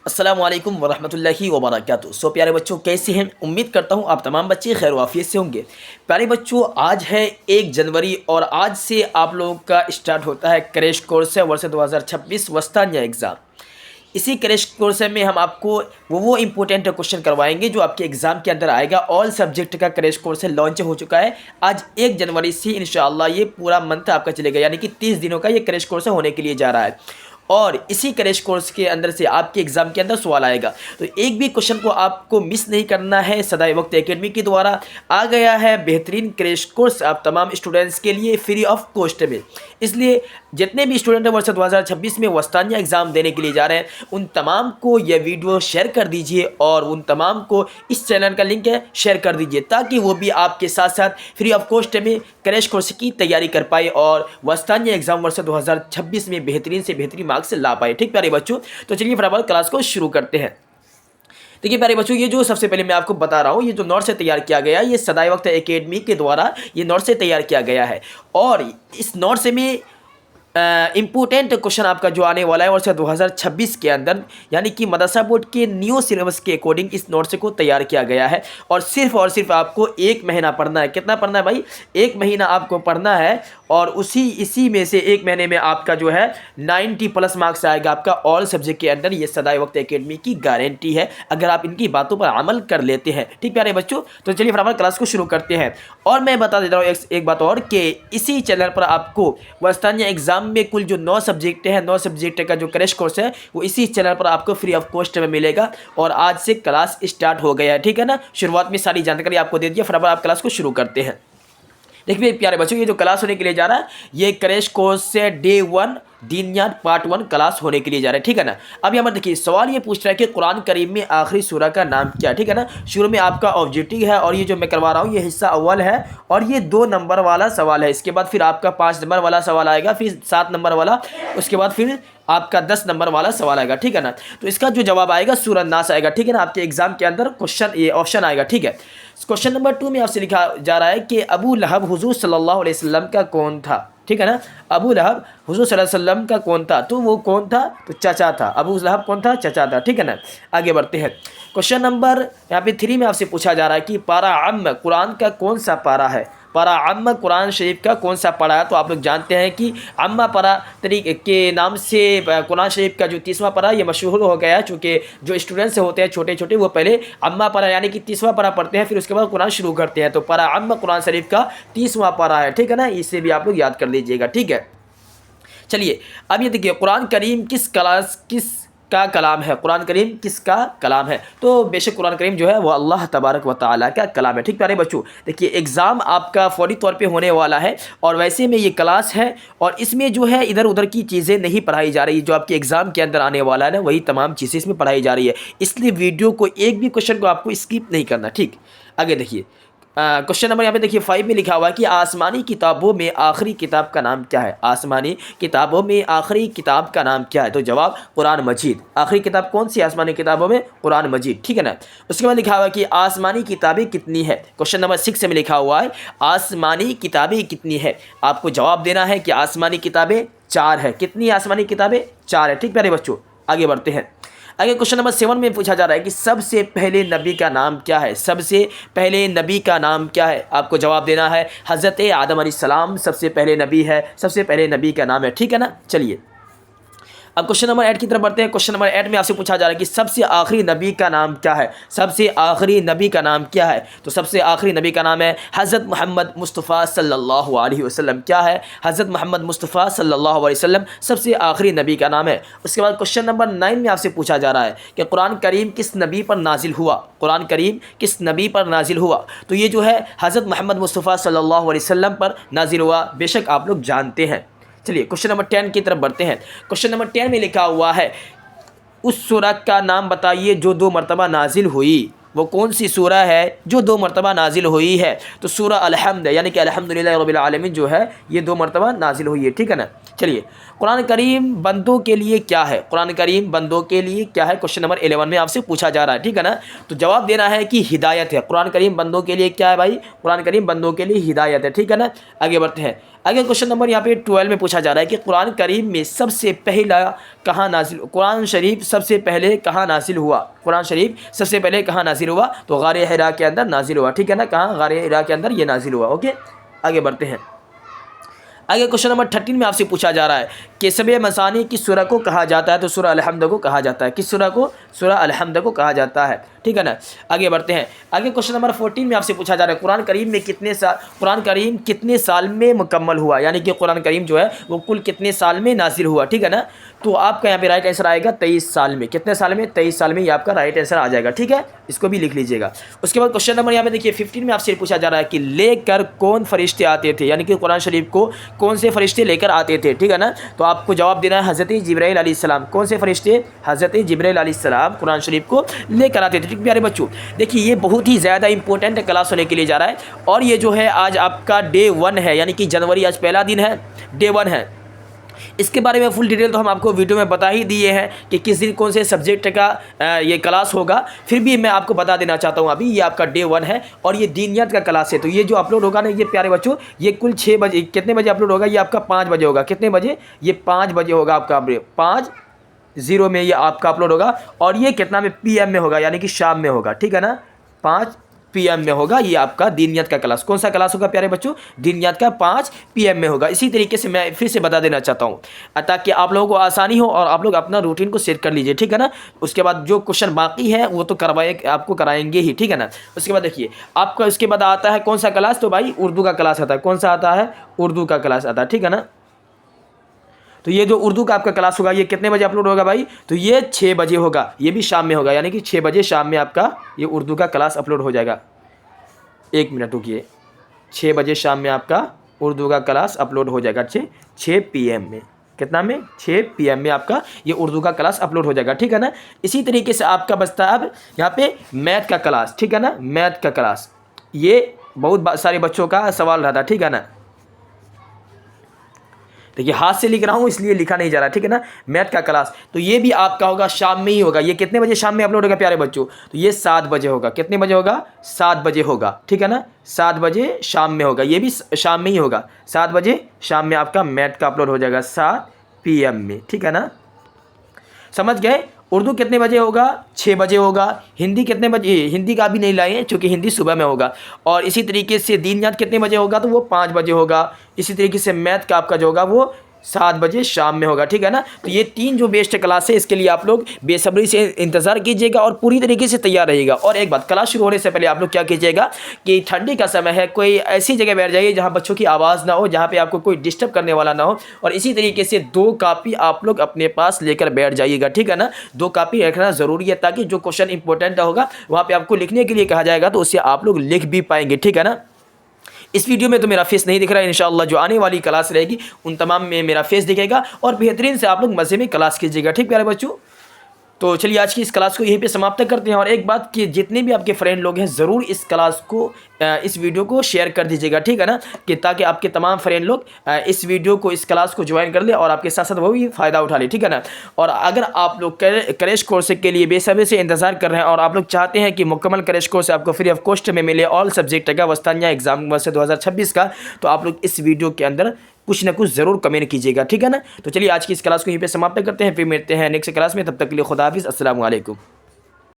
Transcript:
अस्सलामु अलैकुम वरहमतुल्लाहि वबरकातुहू। सो प्यारे बच्चों, कैसे हैं? उम्मीद करता हूँ आप तमाम बच्चे खैर वाफियत से होंगे। प्यारे बच्चों, आज है 1 जनवरी और आज से आप लोगों का स्टार्ट होता है क्रैश कोर्स है वर्ष 2026 वस्तानिया एग्ज़ाम। इसी क्रैश कोर्स में हम आपको वो इम्पोर्टेंट क्वेश्चन करवाएंगे जो आपके एग्ज़ाम के अंदर आएगा। ऑल सब्जेक्ट का क्रैश कोर्स लॉन्च हो चुका है। आज 1 जनवरी से इंशाअल्लाह ये पूरा मंथ आपका चलेगा, यानी कि 30 दिनों का ये क्रैश कोर्स होने के लिए जा रहा है। और इसी क्रैश कोर्स के अंदर से आपके एग्जाम के अंदर सवाल आएगा, तो एक भी क्वेश्चन को आपको मिस नहीं करना है। सदाए वक्त एकेडमी के द्वारा आ गया है बेहतरीन क्रैश कोर्स आप तमाम स्टूडेंट्स के लिए फ्री ऑफ कॉस्ट में। इसलिए जितने भी स्टूडेंट वर्ष 2026 में वस्तानिया एग्ज़ाम देने के लिए जा रहे हैं उन तमाम को यह वीडियो शेयर कर दीजिए और उन तमाम को इस चैनल का लिंक है शेयर कर दीजिए, ताकि वो भी आपके साथ साथ फ्री ऑफ कॉस्ट में क्रैश कोर्स की तैयारी कर पाए और वस्तानिया एग्ज़ाम वर्ष 2026 में बेहतरीन से बेहतरीन मार्क्स ला पाए। ठीक प्यारे बच्चों, तो चलिए फटाफट क्लास को शुरू करते हैं। देखिए प्यारे बच्चों, ये जो सबसे पहले मैं आपको बता रहा हूँ, ये जो नोट्स से तैयार किया गया है, ये सदाए वक्त एकेडमी के द्वारा ये नोट्स से तैयार किया गया है। और इस नोट्स में इम्पोर्टेंट क्वेश्चन आपका जो आने वाला है वर्ष 2026 के अंदर, यानी कि मदरसा बोर्ड के न्यू सिलेबस के अकॉर्डिंग इस नोट्स को तैयार किया गया है। और सिर्फ आपको 1 महीना पढ़ना है। कितना पढ़ना है भाई? 1 महीना आपको पढ़ना है और इसी में से 1 महीने में आपका जो है 90+ मार्क्स आएगा आपका ऑल सब्जेक्ट के अंदर। ये सदाए वक्त एकेडमी की गारंटी है अगर आप इनकी बातों पर अमल कर लेते हैं। ठीक प्यारे बच्चों, तो चलिए फटाफट क्लास को शुरू करते हैं। और मैं बता देता हूँ एक बात और, कि इसी चैनल पर आपको वस्तानिया एग्जाम में कुल जो 9 सब्जेक्ट है, 9 सब्जेक्ट का जो क्रैश कोर्स है वो इसी चैनल पर आपको फ्री ऑफ कॉस्ट में मिलेगा। और आज से क्लास स्टार्ट हो गया है, ठीक है ना। शुरुआत में सारी जानकारी आपको दे दिया, फटाफट आप क्लास को शुरू करते हैं। देखिए प्यारे बच्चों, ये जो क्लास होने के लिए जा रहा है ये क्रैश कोर्स से डे 1 दीनियात पार्ट 1 क्लास होने के लिए जा रहा है, ठीक है ना। अब यहाँ पर देखिए सवाल ये पूछ रहा है कि कुरान करीम में आखिरी सूरा का नाम क्या है, ठीक है ना। शुरू में आपका ऑब्जेक्टिव है और ये जो मैं करवा रहा हूँ ये हिस्सा अव्वल है और ये 2 नंबर वाला सवाल है। इसके बाद फिर आपका 5 नंबर वाला सवाल आएगा, फिर 7 नंबर वाला, उसके बाद फिर आपका 10 नंबर वाला सवाल आएगा, ठीक है ना। तो इसका जो जवाब आएगा सूरह नास आएगा, ठीक है ना। आपके एग्जाम के अंदर क्वेश्चन ये ऑप्शन आएगा, ठीक है। क्वेश्चन नंबर 2 में आपसे लिखा जा रहा है कि अबू लहब हुजूर सल्लल्लाहु अलैहि वसल्लम का कौन था, ठीक है ना। अबू लहब हुजूर सल्लल्लाहु अलैहि वसल्लम का कौन था, तो वो कौन था? तो चाचा था। अबू लहब कौन था? चाचा था, ठीक है ना। आगे बढ़ते हैं। क्वेश्चन नंबर यहाँ पे 3 में आपसे पूछा जा रहा है कि पारा अम्म कुरान का कौन सा पारा है? पारा अम्मा कुरान शरीफ का कौन सा पारा है? तो आप लोग जानते हैं कि अम्मा पारा तरीके के नाम से कुरान शरीफ का जो 30वां पारा ये मशहूर हो गया है, चूँकि जो स्टूडेंट्स होते हैं छोटे छोटे वो पहले अम्मा पारा यानी कि 30वां पारा पढ़ते हैं, फिर उसके बाद कुरान शुरू करते हैं। तो पारा अम्मा कुरान शरीफ का 30वां पारा है, ठीक है ना। इसे भी आप लोग याद कर लीजिएगा, ठीक है। चलिए अब ये देखिए कुरान करीम किस का कलाम है? कुरान करीम किसका कलाम है? तो बेशक कुरान करीम जो है वो अल्लाह तबारक व तआला का कलाम है, ठीक प्यारे बच्चों। देखिए एग्ज़ाम आपका फौरी तौर पे होने वाला है और वैसे में ये क्लास है और इसमें जो है इधर उधर की चीज़ें नहीं पढ़ाई जा रही। जो आपके एग्ज़ाम के अंदर आने वाला है ना वही तमाम चीज़ें इसमें पढ़ाई जा रही है, इसलिए वीडियो को एक भी क्वेश्चन को आपको स्किप नहीं करना, ठीक। आगे देखिए क्वेश्चन नंबर यहाँ पे देखिए 5 में लिखा हुआ है कि आसमानी किताबों में आखिरी किताब का नाम क्या है? आसमानी किताबों में आखिरी किताब का नाम क्या है? तो जवाब कुरान मजीद। आखिरी किताब कौन सी आसमानी किताबों में? कुरान मजीद, ठीक है ना। उसके बाद लिखा हुआ है कि आसमानी किताबें कितनी है? क्वेश्चन नंबर 6 में लिखा हुआ है आसमानी किताबें कितनी है? आपको जवाब देना है कि आसमानी किताबें 4 है। कितनी आसमानी किताबें? 4 है, ठीक प्यारे बच्चों। आगे बढ़ते हैं। आगे क्वेश्चन नंबर 7 में पूछा जा रहा है कि सबसे पहले नबी का नाम क्या है? सबसे पहले नबी का नाम क्या है? आपको जवाब देना है हज़रत आदम अलैहिस्सलाम सबसे पहले नबी है, सबसे पहले नबी का नाम है, ठीक है ना। चलिए अब क्वेश्चन नंबर 8 की तरफ बढ़ते हैं। क्वेश्चन नंबर 8 में आपसे पूछा जा रहा है कि सबसे आखिरी नबी का नाम क्या है? सबसे आखिरी नबी का नाम क्या है? तो सबसे आखिरी नबी का नाम है हज़रत मोहम्मद मुस्तफ़ा सल्लल्लाहु अलैहि वसल्लम। क्या है? हज़रत मोहम्मद मुस्तफ़ा सल्लल्लाहु अलैहि वसल्लम सबसे आखिरी नबी का नाम है। उसके बाद क्वेश्चन नंबर 9 में आपसे पूछा जा रहा है कि कुरान करीम किस नबी पर नाजिल हुआ? कुरान करीम किस नबी पर नाजिल हुआ? तो ये जो है हज़रत मोहम्मद मुस्तफ़ा सल्लल्लाहु अलैहि वसल्लम पर नाजिल हुआ, बेशक आप लोग जानते हैं। चलिए क्वेश्चन नंबर 10 की तरफ बढ़ते हैं। क्वेश्चन नंबर 10 में लिखा हुआ है उस सूरह का नाम बताइए जो 2 मरतबा नाजिल हुई। वो कौन सी सूरह है जो 2 मरतबा नाजिल हुई है? तो सूरह अल-हम्द यानी कि अल्हम्दुलिल्लाह रब्बिल आलमीन जो है ये 2 मरतबा नाजिल हुई है, ठीक है ना। चलिए, कुरान करीम बंदों के लिए क्या है? कुरान करीम बंदों के लिए क्या है? क्वेश्चन नंबर 11 में आपसे पूछा जा रहा है, ठीक है ना। तो जवाब देना है कि हिदायत है। कुरान करीम बंदों के लिए क्या है भाई? कुरान करीम बंदों के लिए हिदायत है, ठीक है ना। आगे बढ़ते हैं। आगे क्वेश्चन नंबर यहाँ पे 12 में पूछा जा रहा है कि कुरान करीम में सबसे पहला कहाँ नाजिल, कुरान शरीफ सबसे पहले कहाँ नाजिल हुआ? कुरान शरीफ सबसे पहले कहाँ नाजिल हुआ? तो गारे हिरा के अंदर नाजिल हुआ, ठीक है ना। कहाँ? गारे हिरा के अंदर ये नाजिल हुआ। ओके, आगे बढ़ते हैं। आगे क्वेश्चन नंबर 13 में आपसे पूछा जा रहा है कि सबे मसानी किस सूरह को कहा जाता है? तो सूरह अल-हम्द को कहा जाता है। किस सूरह को? सूरह अल-हम्द को कहा जाता है, ठीक है ना। आगे बढ़ते हैं। आगे क्वेश्चन नंबर 14 में आपसे पूछा जा रहा है कुरान करीम में कुरान करीम कितने साल में मुकम्मल हुआ? यानी कि कुरान करीम जो है वो कुल कितने साल में नाजिल हुआ, ठीक है ना। तो आपका यहाँ पे राइट आंसर आएगा 23 साल में। कितने साल में? 23 साल में ये आपका राइट आंसर आ जाएगा, ठीक है। इसको भी लिख लीजिएगा। उसके बाद क्वेश्चन नंबर यहाँ पे देखिए 15 में आपसे पूछा जा रहा है कि लेकर कौन फरिश्ते आते थे? यानी कि कुरान शरीफ को कौन से फरिश्ते लेकर आते थे, ठीक है ना। तो आपको जवाब देना है हज़रत जिब्राइल अलैहिस्सलाम। कौन से फरिश्ते? हज़रत जिब्राइल अलैहिस्सलाम कुरान शरीफ को लेकर आते थे, ठीक प्यारे बच्चों। देखिए, ये बहुत ही ज़्यादा इंपॉर्टेंट क्लास होने के लिए जा रहा है और ये जो है आज आपका डे 1 है, यानी कि जनवरी आज पहला दिन है, डे 1 है। इसके बारे में फुल डिटेल तो हम आपको वीडियो में बता ही दिए हैं कि किस दिन कौन से सब्जेक्ट का ये क्लास होगा। फिर भी मैं आपको बता देना चाहता हूँ, अभी ये आपका डे 1 है और ये दीनियत का क्लास है। तो ये जो अपलोड होगा ना, ये प्यारे बच्चों, ये कुल 6 बजे, कितने बजे अपलोड होगा? ये आपका 5 बजे होगा। कितने बजे? ये 5 बजे होगा आपका, 5:00 में ये आपका अपलोड होगा और ये कितना में? PM में होगा, यानी कि शाम में होगा, ठीक है ना। 5 PM में होगा ये आपका दीनियत का क्लास। कौन सा क्लास होगा प्यारे बच्चों? दीनियत का 5 PM में होगा। इसी तरीके से मैं फिर से बता देना चाहता हूँ ताकि आप लोगों को आसानी हो और आप लोग अपना रूटीन को सेट कर लीजिए, ठीक है ना। उसके बाद जो क्वेश्चन बाकी है वो तो आपको कराएंगे ही, ठीक है ना। उसके बाद देखिए आपका उसके बाद आता है कौन सा क्लास? तो भाई उर्दू का क्लास आता है। कौन सा आता है? उर्दू का क्लास आता है, ठीक है ना। तो ये जो उर्दू का आपका क्लास होगा ये कितने बजे अपलोड होगा भाई? तो ये 6 बजे होगा, ये भी शाम में होगा, यानी कि 6 बजे शाम में आपका ये उर्दू का क्लास अपलोड हो जाएगा। 1 मिनट रुकिए, 6 बजे शाम में आपका उर्दू का क्लास अपलोड हो जाएगा। 6 PM में। कितना में? 6 PM में आपका ये उर्दू का क्लास अपलोड हो जाएगा, ठीक है ना। इसी तरीके से आपका बचता है अब यहाँ पे मैथ का क्लास, ठीक है ना। मैथ का क्लास ये बहुत सारे बच्चों का सवाल रहा था, ठीक है ना। देखिए हाथ से लिख रहा हूँ इसलिए लिखा नहीं जा रहा, ठीक है ना। मैथ का क्लास तो ये भी आपका होगा शाम में ही होगा। ये कितने बजे शाम में अपलोड होगा प्यारे बच्चों? तो ये 7 बजे होगा। कितने बजे होगा? 7 बजे होगा, ठीक है ना। 7 बजे शाम में होगा, ये भी शाम में ही होगा। 7 बजे शाम में आपका मैथ का अपलोड हो जाएगा 7 PM में, ठीक है ना। समझ गए? उर्दू कितने बजे होगा? 6 बजे होगा। हिंदी कितने बजे? हिंदी का भी नहीं लाए क्योंकि हिंदी सुबह में होगा। और इसी तरीके से दीनियात कितने बजे होगा? तो वो 5 बजे होगा। इसी तरीके से मैथ का आपका जो होगा वो 7 बजे शाम में होगा, ठीक है ना। तो ये 3 जो बेस्ट क्लास है इसके लिए आप लोग बेसब्री से इंतज़ार कीजिएगा और पूरी तरीके से तैयार रहिएगा। और एक बात, क्लास शुरू होने से पहले आप लोग क्या कीजिएगा कि ठंडी का समय है, कोई ऐसी जगह बैठ जाइए जहाँ बच्चों की आवाज़ ना हो, जहाँ पे आपको कोई डिस्टर्ब करने वाला ना हो। और इसी तरीके से 2 कापी आप लोग अपने पास लेकर बैठ जाइएगा, ठीक है ना। 2 कापी रखना ज़रूरी है ताकि जो क्वेश्चन इंपॉर्टेंट होगा वहाँ पर आपको लिखने के लिए कहा जाएगा तो उससे आप लोग लिख भी पाएंगे, ठीक है ना। इस वीडियो में तो मेरा फेस नहीं दिख रहा है, इंशाअल्लाह जो आने वाली क्लास रहेगी उन तमाम में मेरा फेस दिखेगा और बेहतरीन से आप लोग मज़े में क्लास कीजिएगा, ठीक प्यारे बच्चों। तो चलिए आज की इस क्लास को यहीं पे समाप्त करते हैं। और एक बात कि जितने भी आपके फ्रेंड लोग हैं ज़रूर इस क्लास को इस वीडियो को शेयर कर दीजिएगा, ठीक है ना, कि ताकि आपके तमाम फ्रेंड लोग इस वीडियो को, इस क्लास को ज्वाइन कर ले और आपके साथ साथ वो भी फ़ायदा उठा ले, ठीक है ना। और अगर आप लोग क्रैश कोर्स के लिए बेसब्री से इंतज़ार कर रहे हैं और आप लोग चाहते हैं कि मुकम्मल क्रैश कोर्स आपको फ्री ऑफ कॉस्ट में मिले ऑल सब्जेक्ट का वस्तानिया एग्जाम वर्ष 2026 का, तो आप लोग इस वीडियो के अंदर कुछ ना कुछ ज़रूर कमेंट कीजिएगा, ठीक है ना। तो चलिए आज की इस क्लास को यहीं पे समाप्त करते हैं, फिर मिलते हैं नेक्स्ट क्लास में। तब तक के लिए खुदा हाफिज़, अस्सलाम वालेकुम।